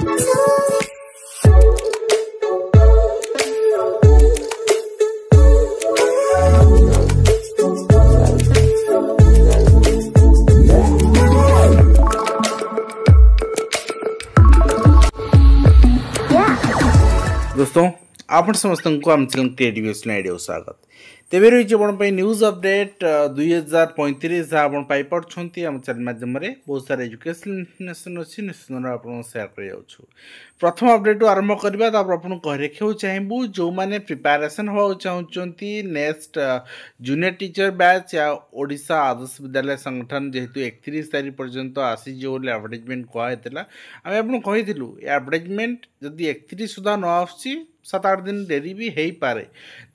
दोस्तों आपण समस्त को आम चैनल क्रिएटिव आइडिया स्वागत तेरे रही आप न्यूज अपडेट 2035 जहाँ आप पाई आम चैनल माध्यम बहुत सारा एजुकेशनल इनफर्मेशन अच्छी निश्चित आप सेयार कर प्रथम अपडेट आरंभ करवा आपको कह रखा चाहबू जो मैंने प्रिपेरेसन हवा चाहते नेक्स्ट जूनियर टीचर बैच या ओडिशा आदर्श विद्यालय संगठन जेहेतु 31 तारीख पर्यंत आसीज एडवर्टाइजमेंट कहला आम आपको कहीलु एडवर्टाइजमेंट जदि 31 सुधा न आसी 7-8 दिन डेरी भी हो पारे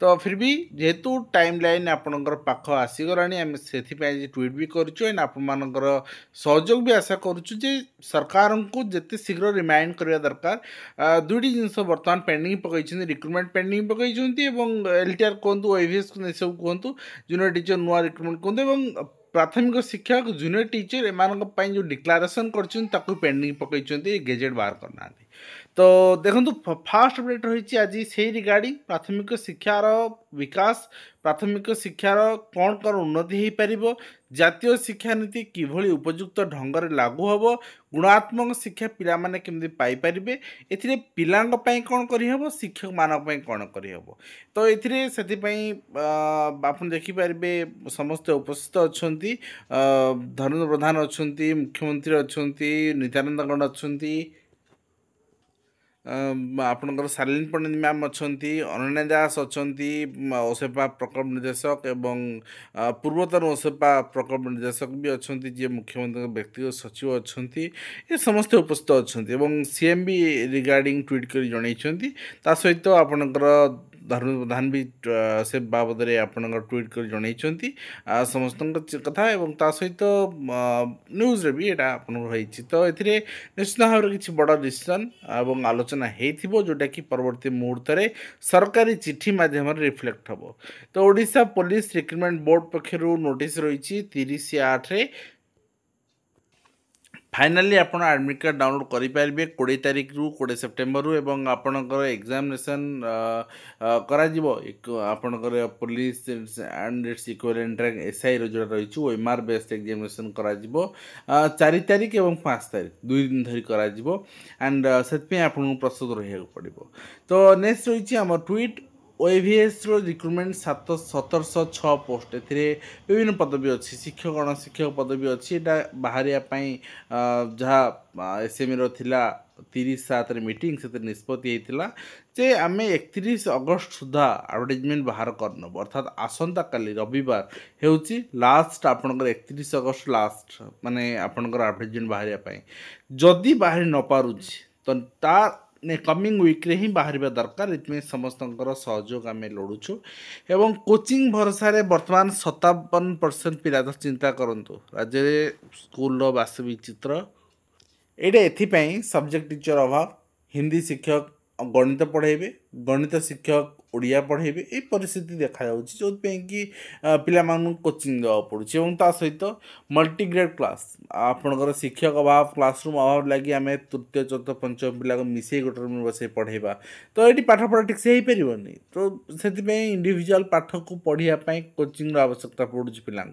तो फिर भी जेहेतु टाइम लाइन आपणकर पाख आसीगला आम से ट्वीट भी करें आपर सहयोग भी आशा करुचु जे सरकार को जिते शीघ्र रिमाइंड करने दरकार दुईटी जिनस बर्तमान पेंडिंग पकई रिक्रुटमेंट पेंडिंग पकई एलटीआर कहतु ओएवीएस को सब कहतु जूनियर टीचर नुआ रिक्रुटमेंट कहतु प्राथमिक शिक्षक जूनियर टीचर एम जो डिक्लारेसन कर पेंडिंग पकई गेजेट बाहर करना तो देखो फास्ट अपडेट रही आज से रिगार्डिंग प्राथमिक शिक्षार विकास प्राथमिक शिक्षार कौन कौन उन्नति हो पार जातीय शिक्षा नीति किभली उपयुक्त ढंग से लागू हम गुणात्मक शिक्षा पिला माने केमती पाई परिबे एथिरे पिलांग पई कौन करि हबो शिक्षक मानक पई कौन करि हबो तो एथिरे सेति पई आपण देखि परिबे समस्त उपस्थित अछंती धर्मेंद्र प्रधान अछंती मुख्यमंत्री अछंती नित्यानंद गौड़ अछंती आपणकर शालिनी पंडित मैम अच्छा अनन्या दास अच्छा ओसेपा प्रकल्प निर्देशक एवं पूर्वतन ओसेपा प्रकल्प निर्देशक भी अच्छा जी मुख्यमंत्री व्यक्तिगत सचिव अच्छा ये समस्त उपस्थित अच्छा सीएम भी रिगार्डिंग ट्वीट कर जनइछंती ता सहित आपणकर धर्मेंद्र प्रधान भी से बाबद आपणकर ट्वीट कर जनइछंती समस्त कथा एवं ता सहित न्यूज रे भी एटा आपन रही तो एथिरे निश्चित भाव में किसी बड़ डिसीजन एवं आलोचना होइथिबो जोटा कि परवर्ती मुहूर्त में सरकारी चिठी माध्यम रिफ्लेक्ट हम तो ओडिशा पुलिस रिक्रुटमेंट बोर्ड पक्षर नोटिस रही 30/8 फाइनाली आपण एडमिट कार्ड डाउनलोड करेंगे 20 तारीख रु 20 सेप्टेम्बर रु एवं आपणकर एग्जामिनेशन आपणकर police and its equivalent rank SI रो जो रही ओएमआर बेस्ड एग्जामिनेशन 4 तारीख और 5 तारीख 2 दिन धरी एंड से आपको प्रस्तुत रहा पड़ो तो नेक्स्ट रही आम ट्वीट ओएवीएस रिक्रुटमेंट 1706 पोस्ट विभिन्न पदवी अच्छी शिक्षक गणशिक्षक पदवी अच्छी बाहर जहाँ एसएमई रा 30/7 मीटिंग से निष्पत्ति होता जे आम 31 अगस्त सुधा एडवर्टाइजमेंट बाहर करनब अर्थात आसंता काली रविवार होची लास्ट आपनकर 31 अगस्त लास्ट माने आपनकर एडवर्टाइजमेंट बाहर जदि बाहर न पारुछि तो तार ने कमिंग वीक रे ही बाहर दरकार इतमें समस्त सहयोग आम लड़ुचु एवं कोचिंग भरोसा बर्तमान 57% पिला तो चिंता करंतु राज्य स्कूल वास्तविक चित्र ये एथिपाई सब्जेक्ट टीचर अभाव हिंदी शिक्षक गणित पढ़ेबे गणित शिक्षक ओडिया पढ़ेबे ये परिस्थिति देखा जो कि पिला कोचिंग देवा पड़ुछि ता सहित मल्टीग्रेड क्लास आपणकर शिक्षक अभाव क्लासरूम अभाव लगी आम तृतीय चतुर्थ पंचम पिला मिसई गोटे रूम बस पढ़ेबा तो ये पाठपढ़ा ठीक से हो पारनि तो से इंडिविजुअल पाठ को पढ़ाई कोचिंग आवश्यकता पड़ुछि पिला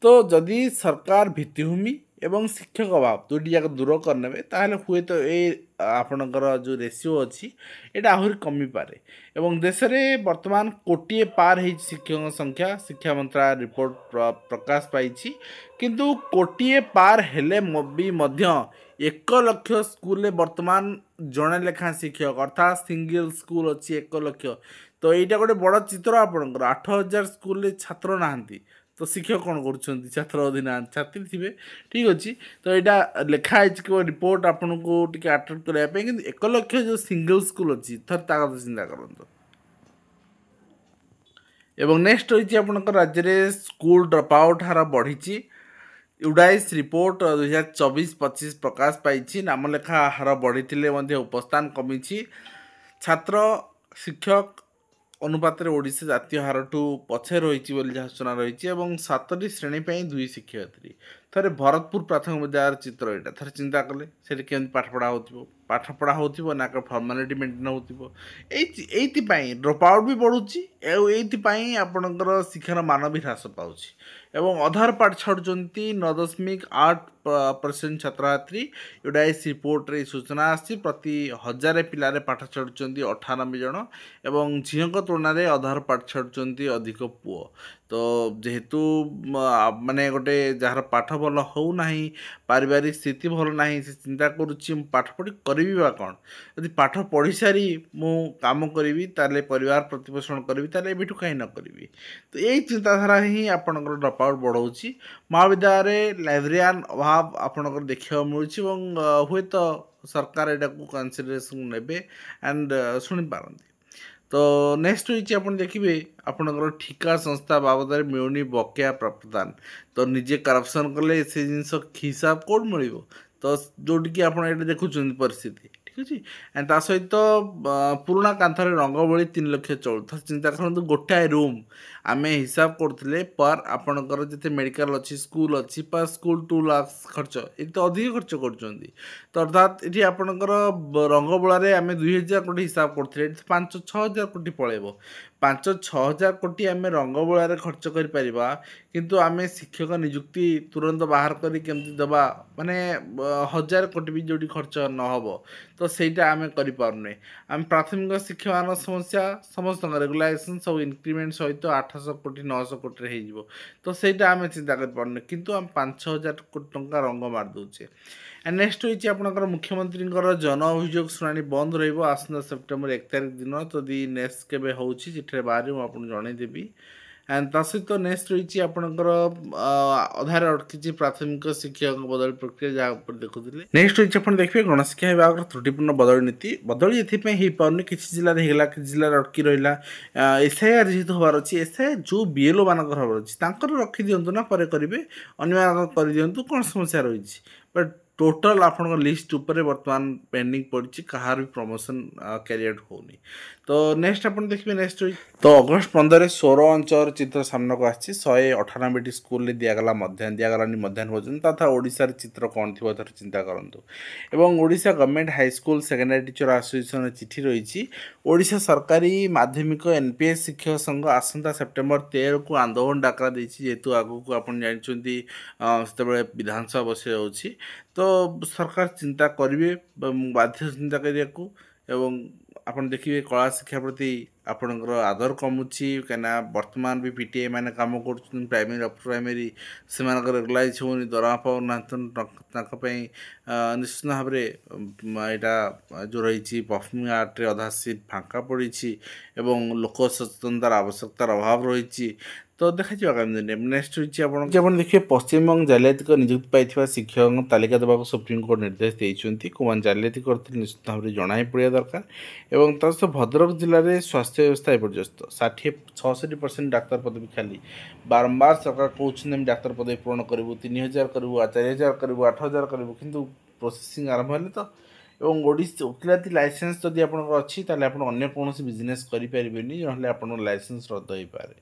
तो जदि सरकार भित्तिभूमि एवं शिक्षक अभाव दुईटी जाक दूर करने ताहले हुए तो ये आपणकर जो रेशियो अच्छी एटा आहुरी कमी पारे एवं देश में वर्तमान 1 कोटी पार हो शिक्षक संख्या शिक्षा मंत्रालय रिपोर्ट प्रकाश पाई किंतु 1 कोटी पार हेले भी मध्य 1 लाख स्कूल वर्तमान जड़े लेखा शिक्षक अर्थात सिंगल स्कूल अच्छी 1 लाख तो यहाँ गोटे बड़ चित्र आपणकर 8000 स्कूल छात्र नहांती तो शिक्षक कौन कर छात्र अधी ना छात्री थे ठीक अच्छे तो यहाँ लिखाई रिपोर्ट आपन को अट्राक्ट करने कि 1 लाख जो सिंगल स्कूल अच्छी थर ता कथा चिंता करूँ एवं नेक्स्ट रही आपंकर राज्य में स्कूल ड्रप आउट हार बढ़ी यूडाइस रिपोर्ट 2024-25 प्रकाश पाई नामलेखा हार बढ़ी उपस्थान कमी छात्र शिक्षक अनुपात ओडिशा जातीय हार ठू पछे रही जहाँ सूचना रही 7टी श्रेणी 2 शिक्षयित्री ଥରେ ଭରତପୁର ପ୍ରାଥମିକ ବିଦ୍ୟାଳୟର ଚିତ୍ର ଏଇଟା ଥରେ ଚିନ୍ତା କଲେ ସେଠି କେମିତି ପାଠ ପଢ଼ା ହେଉଥିବ ନା ଫର୍ମାଲିଟି ମେଣ୍ଟେନ୍ ହେଉଥିବ। ଏଇଥିପାଇଁ ଡ୍ରପ୍ ଆଉଟ୍ ବି ବଢ଼ୁଛି ଆଉ ଏଇଥିପାଇଁ ଆପଣଙ୍କର ଶିକ୍ଷାର ମାନ ବି ହ୍ରାସ ପାଉଛି ଏବଂ ଅଧାର ପାଠ ଛାଡ଼ୁଛନ୍ତି 9.8% ଛାତ୍ରଛାତ୍ରୀ। ୟୁଡାଇସ୍ ରିପୋର୍ଟରେ ସୂଚନା ଆସିଛି ପ୍ରତି 1000 ପିଲାରେ ପାଠ ଛାଡ଼ୁଛନ୍ତି 98 ଜଣ ଏବଂ ଝିଅଙ୍କ ତୁଳନାରେ ଅଧାର ପାଠ ଛାଡ଼ୁଛନ୍ତି ଅଧିକ ପୁଅ। ତ ଯେହେତୁ ମାନେ ଗୋଟେ ଯାହାର ପାଠ ଭଲ ହେଉନାହିଁ, ପାରିବାରିକ ସ୍ଥିତି ଭଲ ନାହିଁ, ସେ ଚିନ୍ତା କରୁଛି ମୁଁ ପାଠ ପଢ଼ି କରିବି ବା କ'ଣ। ଯଦି ପାଠ ପଢ଼ି ସାରି ମୁଁ କାମ କରିବି ତାହେଲେ ପରିବାର ପ୍ରତିପୋଷଣ କରିବି ତାହେଲେ ଏବେଠୁ କାହିଁ ନ କରିବି। ତ ଏଇ ଚିନ୍ତାଧାରା ହିଁ ଆପଣଙ୍କର ଡ୍ରପ୍ ଆଉଟ୍ ବଢ଼ଉଛି। ମହାବିଦ୍ୟାଳୟରେ ଲାଇବ୍ରେରିଆନ୍ ଅଭାବ ଆପଣଙ୍କର ଦେଖିବାକୁ ମିଳୁଛି ଏବଂ ହୁଏତ ସରକାର ଏଇଟାକୁ କନସିଡରେସନ୍ ନେବେ ଆଣ୍ଡ ଶୁଣିପାରନ୍ତି। ତ ନେକ୍ସଟ ହେଉଛି ଆପଣ ଦେଖିବେ ଆପଣଙ୍କର ଠିକା ସଂସ୍ଥା ବାବଦରେ ମିଳୁନି ବକେୟା ପ୍ରଦାନ। ତ ନିଜେ କରପସନ୍ କଲେ ସେ ଜିନିଷ ହିସାବ କେଉଁଠୁ ମିଳିବ? ତ ଯେଉଁଠିକି ଆପଣ ଏଇଟା ଦେଖୁଛନ୍ତି ପରିସ୍ଥିତି, ଠିକ୍ ଅଛି। ଆଣ୍ଡ ତା ସହିତ ପୁରୁଣା କାନ୍ଥରେ ରଙ୍ଗ ବୋଳି 3 ଲକ୍ଷ ଚଳୁ। ତ ଚିନ୍ତା କରନ୍ତୁ ଗୋଟାଏ ରୁମ୍ ଆମେ ହିସାବ କରୁଥିଲେ ପର୍ ଆପଣଙ୍କର ଯେତେ ମେଡ଼ିକାଲ ଅଛି, ସ୍କୁଲ ଅଛି, ପର୍ ସ୍କୁଲ 2 ଲାକ୍ସ ଖର୍ଚ୍ଚ, ଏଠି ତ ଅଧିକ ଖର୍ଚ୍ଚ କରୁଛନ୍ତି। ତ ଅର୍ଥାତ୍ ଏଠି ଆପଣଙ୍କର ରଙ୍ଗବୋଳାରେ ଆମେ 2000 କୋଟି ହିସାବ କରୁଥିଲେ, ଏଠି 5-6 ହଜାର କୋଟି ପଳେଇବ। 5-6 ହଜାର କୋଟି ଆମେ ରଙ୍ଗବୋଳାରେ ଖର୍ଚ୍ଚ କରିପାରିବା, କିନ୍ତୁ ଆମେ ଶିକ୍ଷକ ନିଯୁକ୍ତି ତୁରନ୍ତ ବାହାର କରି କେମିତି ଦେବା, ମାନେ 1000 କୋଟି ବି ଯେଉଁଠି ଖର୍ଚ୍ଚ ନହେବ ତ ସେଇଟା ଆମେ କରିପାରୁନେ। ଆମେ ପ୍ରାଥମିକ ଶିକ୍ଷକମାନଙ୍କ ସମସ୍ୟା ସମସ୍ତଙ୍କ ରେଗୁଲାଇଜେସନ୍ ସବୁ ଇନକ୍ରିମେଣ୍ଟ ସହିତ 800 କୋଟି 900 କୋଟିରେ ହେଇଯିବ। ତ ସେଇଟା ଆମେ ଚିନ୍ତା କରିପାରୁନେ, କିନ୍ତୁ ଆମେ 5-6 ହଜାର କୋଟି ଟଙ୍କା ରଙ୍ଗ ମାରିଦେଉଛେ। ନେକ୍ସଟ ହେଉଛି ଆପଣଙ୍କର ମୁଖ୍ୟମନ୍ତ୍ରୀଙ୍କର ଜନ ଅଭିଯୋଗ ଶୁଣାଣି ବନ୍ଦ ରହିବ ଆସନ୍ତା ସେପ୍ଟେମ୍ବର 1 ତାରିଖ ଦିନ। ଯଦି ନେକ୍ସଟ କେବେ ହେଉଛି ଚିଠିରେ ବାହାରି ମୁଁ ଆପଣଙ୍କୁ ଜଣାଇଦେବି। ଆଣ୍ଡ ତା ସହିତ ନେକ୍ସଟ ରହିଛି ଆପଣଙ୍କର ଅଧାରେ ଅଟକିଛି ପ୍ରାଥମିକ ଶିକ୍ଷକଙ୍କ ବଦଳି ପ୍ରକ୍ରିୟା, ଯାହା ଉପରେ ଦେଖୁଥିଲେ। ନେକ୍ସଟ ରହିଛି ଆପଣ ଦେଖିବେ ଗଣଶିକ୍ଷା ବିଭାଗର ତ୍ରୁଟିପୂର୍ଣ୍ଣ ବଦଳି ନୀତି। ବଦଳି ଏଥିପାଇଁ ହେଇପାରୁନି, କିଛି ଜିଲ୍ଲାରେ ହେଇଗଲା, କିଛି ଜିଲ୍ଲାରେ ଅଟକି ରହିଲା। ଏସ୍ଆଇଆର୍ ଯେହେତୁ ହେବାର ଅଛି, ଏସ୍ଆଇଆର୍ ଯେଉଁ ବିଏଲ୍ଓ ମାନଙ୍କର ହେବାର ଅଛି ତାଙ୍କର ରଖିଦିଅନ୍ତୁ ନା, ପରେ କରିବେ, ଅନ୍ୟମାନଙ୍କର କରିଦିଅନ୍ତୁ, କ'ଣ ସମସ୍ୟା ରହିଛି। ବଟ୍ ଟୋଟାଲ୍ ଆପଣଙ୍କ ଲିଷ୍ଟ ଉପରେ ବର୍ତ୍ତମାନ ପେଣ୍ଡିଂ ପଡ଼ିଛି, କାହାର ବି ପ୍ରମୋସନ୍ କ୍ୟାରିୟର ହେଉନି। ତ ନେକ୍ସଟ ଆପଣ ଦେଖିବେ ନେକ୍ସଟ ତ ଅଗଷ୍ଟ 15ରେ 16 ଅଞ୍ଚଳର ଚିତ୍ର ସାମ୍ନାକୁ ଆସିଛି। 198ଟି ସ୍କୁଲରେ ଦିଆଗଲାନି ମଧ୍ୟାହ୍ନ ଭୋଜନ। ତଥା ଓଡ଼ିଶାର ଚିତ୍ର କ'ଣ ଥିବ ଏଥର ଚିନ୍ତା କରନ୍ତୁ। ଏବଂ Odisha government high school secondary teacher ଆସୋସିଏସନର ଚିଠି ରହିଛି। ଓଡ଼ିଶା ସରକାରୀ ମାଧ୍ୟମିକ NPS ଶିକ୍ଷକ ସଂଘ ଆସନ୍ତା ସେପ୍ଟେମ୍ବର 13କୁ ଆନ୍ଦୋଳନ ଡାକରା ଦେଇଛି, ଯେହେତୁ ଆଗକୁ ଆପଣ ଜାଣିଛନ୍ତି ସେତେବେଳେ ବିଧାନସଭା ବସିଯାଉଛି। ତ ସରକାର ଚିନ୍ତା କରିବେ, ବାଧ୍ୟ ଚିନ୍ତା କରିବାକୁ। ଏବଂ ଆପଣ ଦେଖିବେ କଳା ଶିକ୍ଷା ପ୍ରତି ଆପଣଙ୍କର ଆଦର କମୁଛି, କାହିଁକିନା ବର୍ତ୍ତମାନ ବି PTI ମାନେ କାମ କରୁଛନ୍ତି ପ୍ରାଇମେରୀ ଅପର ପ୍ରାଇମେରୀ, ସେମାନଙ୍କର ରେଗୁଲାଇଜ୍ ହେଉନି, ଦରମା ପାଉନାହାନ୍ତି। ତାଙ୍କ ପାଇଁ ନିଶ୍ଚିତ ଭାବରେ ଏଇଟା ଯେଉଁ ରହିଛି ପରଫର୍ମିଂ ଆର୍ଟରେ ଅଧା ସିଟ୍ ଫାଙ୍କା ପଡ଼ିଛି ଏବଂ ଲୋକ ସଚେତନତାର ଆବଶ୍ୟକତାର ଅଭାବ ରହିଛି। ତ ଦେଖାଯିବ ଆଗାମୀ ଦିନରେ। ନେକ୍ସଟ ହେଉଛି ଆପଣ ଦେଖିବେ ପଶ୍ଚିମବଙ୍ଗ ଜାଲିଆତିକ ନିଯୁକ୍ତି ପାଇଥିବା ଶିକ୍ଷକଙ୍କ ତାଲିକା ଦେବାକୁ ସୁପ୍ରିମକୋର୍ଟ ନିର୍ଦ୍ଦେଶ ଦେଇଛନ୍ତି। କେଉଁମାନେ ଜାଲିଆତି କରିଥିଲେ ନିଶ୍ଚିତ ଭାବରେ ଜଣା ହିଁ ପଡ଼ିବା ଦରକାର। ଏବଂ ତା ସହିତ ଭଦ୍ରକ ଜିଲ୍ଲାରେ ସ୍ୱାସ୍ଥ୍ୟ ବ୍ୟବସ୍ଥା ଏପର୍ଯ୍ୟସ୍ତ 66% ଡାକ୍ତର ପଦବୀ ଖାଲି। ବାରମ୍ବାର ସରକାର କହୁଛନ୍ତି ଆମେ ଡାକ୍ତର ପଦବୀ ପୂରଣ କରିବୁ, 3000 କରିବୁ, 4000 କରିବୁ, 8000 କରିବୁ, କିନ୍ତୁ ପ୍ରୋସେସିଂ ଆରମ୍ଭ ହେଲେ ତ। ଏବଂ ଓକିଲାତି ଲାଇସେନ୍ସ ଯଦି ଆପଣଙ୍କର ଅଛି ତାହେଲେ ଆପଣ ଅନ୍ୟ କୌଣସି ବିଜନେସ୍ କରିପାରିବେନି, ନହେଲେ ଆପଣଙ୍କ ଲାଇସେନ୍ସ ରଦ୍ଦ ହୋଇପାରେ।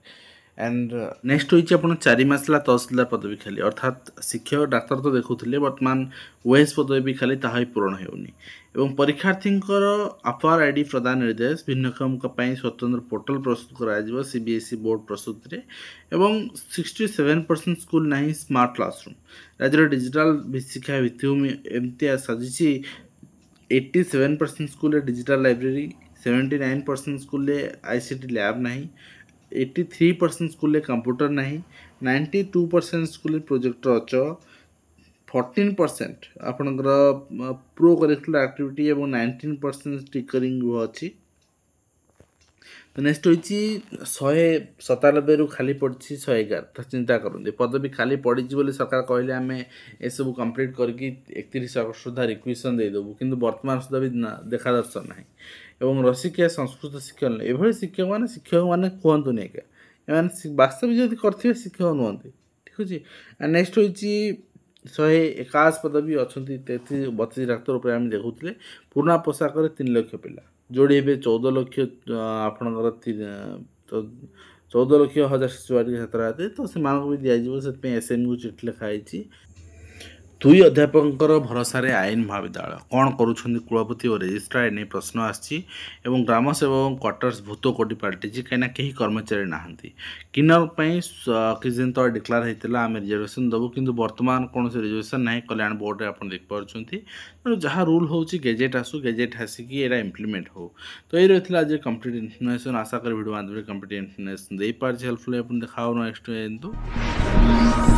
ଆଣ୍ଡ ନେକ୍ସଟ ହେଉଛି ଆପଣ 4 ମାସ ହେଲା ତହସିଲଦାର ପଦବୀ ଖାଲି, ଅର୍ଥାତ୍ ଶିକ୍ଷକ ଡାକ୍ତର ତ ଦେଖୁଥିଲେ, ବର୍ତ୍ତମାନ OS ପଦବୀ ବି ଖାଲି, ତାହା ବି ପୂରଣ ହେଉନି। ଏବଂ ପରୀକ୍ଷାର୍ଥୀଙ୍କର ଆଫାର ID ପ୍ରଦାନ ନିର୍ଦ୍ଦେଶ, ଭିନ୍ନକ୍ଷମଙ୍କ ପାଇଁ ସ୍ୱତନ୍ତ୍ର ପୋର୍ଟାଲ ପ୍ରସ୍ତୁତ କରାଯିବ CBSE ବୋର୍ଡ଼ ପ୍ରସ୍ତୁତିରେ। ଏବଂ 67% ସ୍କୁଲ ନାହିଁ ସ୍ମାର୍ଟ କ୍ଲାସରୁମ୍। ରାଜ୍ୟର ଡିଜିଟାଲ ଶିକ୍ଷା ଭିତ୍ତିଭୂମି ଏମିତି ସାଜିଛି, 87% ସ୍କୁଲରେ ଡିଜିଟାଲ ଲାଇବ୍ରେରୀ, 79% ସ୍କୁଲରେ ICT ଲ୍ୟାବ୍ ନାହିଁ, 83% ସ୍କୁଲରେ କମ୍ପ୍ୟୁଟର ନାହିଁ, 92% ସ୍କୁଲରେ ପ୍ରୋଜେକ୍ଟର ଅଚଳ, 14% ଆପଣଙ୍କର ପ୍ରୋ କରିକୁଲାର ଆକ୍ଟିଭିଟି ଏବଂ 19% ଟିକରିଂ ଅଛି। ତ ନେକ୍ସଟ ହେଉଛି 197ରୁ ଖାଲି ପଡ଼ିଛି 111। ତ ଚିନ୍ତା କରନ୍ତୁ, ପଦବୀ ଖାଲି ପଡ଼ିଛି ବୋଲି ସରକାର କହିଲେ ଆମେ ଏସବୁ କମ୍ପ୍ଲିଟ୍ କରିକି 31 ଅଗଷ୍ଟ ସୁଦ୍ଧା ରିକ୍ୱିଜିସନ୍ ଦେଇଦେବୁ, କିନ୍ତୁ ବର୍ତ୍ତମାନ ସୁଦ୍ଧା ବି ଦେଖା ଦର୍ଶନ ନାହିଁ। ଏବଂ ରସିକିଆ ସଂସ୍କୃତ ଶିକ୍ଷକ ଏଭଳି ଶିକ୍ଷକମାନେ କୁହନ୍ତୁନି ଆଜ୍ଞା, ଏମାନେ ବାସ୍ତବ ଯଦି କରିଥିବେ ଶିକ୍ଷକ ନୁହନ୍ତି, ଠିକ୍ ଅଛି। ନେକ୍ସଟ ହେଉଛି 181 ପଦବୀ ଅଛନ୍ତି, 32 ଡାକ୍ତର ଉପରେ ଆମେ ଦେଖୁଥିଲେ। ପୁରୁଣା ପୋଷାକରେ 3 ଲକ୍ଷ ପିଲା ଯୋଡ଼ି ହେବେ 14 ଲକ୍ଷ, ଆପଣଙ୍କର 14 ଲକ୍ଷ 1000 ଶିଶୁ ବାଟିକା ଛାତ୍ରଛାତ୍ରୀ, ତ ସେମାନଙ୍କୁ ବି ଦିଆଯିବ, ସେଥିପାଇଁ SMକୁ ଚିଠି ଲେଖା ହେଇଛି। ଦୁଇ ଅଧ୍ୟାପକଙ୍କର ଭରସାରେ ଆଇନ ମହାବିଦ୍ୟାଳୟ କ'ଣ କରୁଛନ୍ତି କୁଳପତି ଓ ରେଜିଷ୍ଟ୍ରାର ଏନେଇ ପ୍ରଶ୍ନ ଆସିଛି ଏବଂ ଗ୍ରାମ ସେବକ କ୍ୱାର୍ଟର୍ସ ଭୂତ କୋଟି ପାଲଟିଛି କାହିଁକିନା କେହି କର୍ମଚାରୀ ନାହାନ୍ତି। କିନ୍ନର ପାଇଁ କିଛି ଦିନ ତଳେ ଡିକ୍ଲାର ହେଇଥିଲା ଆମେ ରିଜର୍ଭେସନ୍ ଦେବୁ କିନ୍ତୁ ବର୍ତ୍ତମାନ କୌଣସି ରିଜର୍ଭେସନ୍ ନାହିଁ କଲ୍ୟାଣ ବୋର୍ଡ଼ରେ ଆପଣ ଦେଖିପାରୁଛନ୍ତି। ତେଣୁ ଯାହା ରୁଲ୍ ହେଉଛି ଗେଜେଟ୍ ଆସୁ ଗେଜେଟ୍ ଆସିକି ଏଇଟା ଇମ୍ପ୍ଲିମେଣ୍ଟ ହେଉ। ତ ଏଇ ରହିଥିଲା ଆଜି କମ୍ପ୍ଲିଟ୍ ଇନଫର୍ମେସନ୍ ଆଶା କରି ଭିଡ଼ିଓ ମାଧ୍ୟମରେ କମ୍ପ୍ଲିଟ୍ ଇନଫର୍ମେସନ୍ ଦେଇପାରିଛି ହେଲ୍ପଫୁଲ୍ ଆପଣ ଦେଖା ହେବ ନେକ୍ସଟ କିନ୍ତୁ